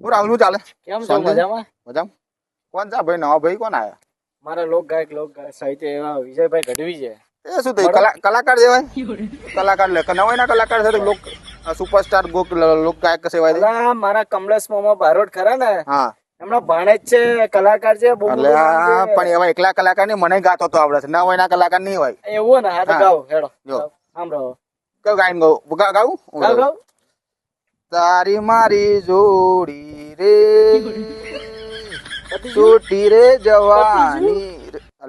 હું રાહુલ નું ચાલે કેમ છો? મજામાં? મજામાં. કોણ છે ભાઈ? નવા ભાઈ કોણ આયા? મારા લોક ગાયક સાહિત્ય એવા વિજયભાઈ ગઢવી છે. એ શું થયું? કલાકાર જેવાય કલાકાર લે નવાઈ ના કલાકાર છે લોક સુપરસ્ટાર લોક ગાયક સેવાય છે. અલા, મારા કમલેશ મામા બારોટ ખરા ને, હા એમના ભાણેજ છે, કલાકાર છે, બહુ મોટું નામ છે. પણ એવા એકલા કલાકાર ની મને ગાતો તો આવડે છે, નવાઈ ના કલાકાર નહીં હોય એવું ને? હા તો હા. ગાઓ હેડો. જો. આમ રહો. કયું ગાયન ગાવું ગાઓ ગાઓ. તારી મારી જોડી રે પતી ગયું? છૂટી રે જવાની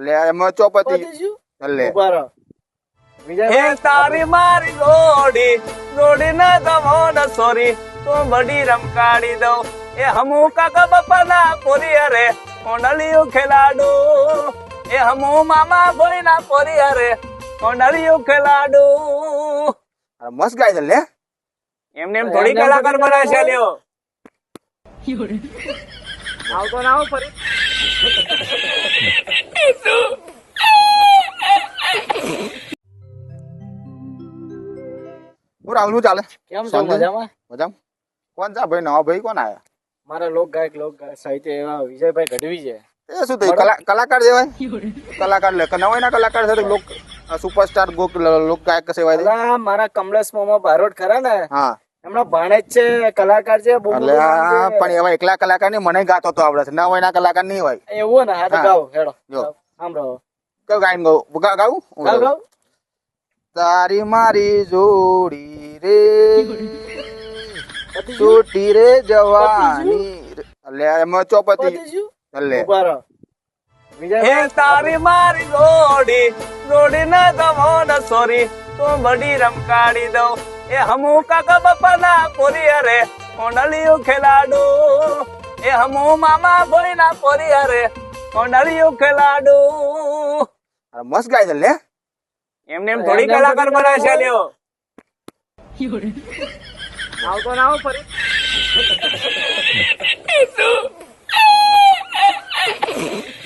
લે એમાં ચોપતિ પતી ગયું? લે ઉભા રહો. હે વિજયભાઈ તારી મારી જોડી ન દવો ન સોરી તું બડી રમકાડી દઉં એ હમુ કાકા બાપા ના પોરી અરે કોંડલિયું ખેલાડો એ હમુ મામા ભોઈ ના પોરી અરે કોંડલિયું ખેલાડો મસ્ત ગાય છે લે એમને એમ થોડી કલાકાર બનાવે છે લ્યો આવતો ના આવો ફરી. હું રાહુલ નું ચાલે કેમ છો? મજામાં? મજામાં. કોણ છે ભાઈ? નવા ભાઈ કોણ આયા? મારા લોક ગાયક સાહિત્ય એવા વિજયભાઈ ગઢવી છે. એ શું થયું? કલાકાર જેવાય કલાકાર લે નવાઈ ના કલાકાર છે લોક સુપરસ્ટાર લોક ગાયક સેવાય છે. અલા, મારા કમલેશ મામા બારોટ ખરા ને, હા એમના ભાણેજ છે, કલાકાર છે, બહુ મોટું નામ છે. પણ એવા એકલા કલાકાર ની મને ગાતો તો આવડે છે, નવાઈ ના કલાકાર નહીં હોય એવું ને? હા તો હા. ગાઓ હેડો. જો. આમ રહો. કયું ગાયન ગાવું ગાઓ ગાઓ. તારી મારી જોડી રે પતી ગયું? છૂટી રે જવાની લે એમાં ચોપતિ પતી ગયું? લે ઉભા રહો. હે વિજયભાઈ તારી મારી જોડી ન દવો ન સોરી તું બડી રમકાડી દઉં એ હમુ કાકા બાપા ના પોરી અરે કોંડલિયું ખેલાડો એ હમુ મામા ભોઈ ના પોરી અરે કોંડલિયું ખેલાડો મસ્ત ગાય છે લે એમને એમ થોડી કલાકાર બનાવે છે લ્યો આવતો ના આવો ફરી.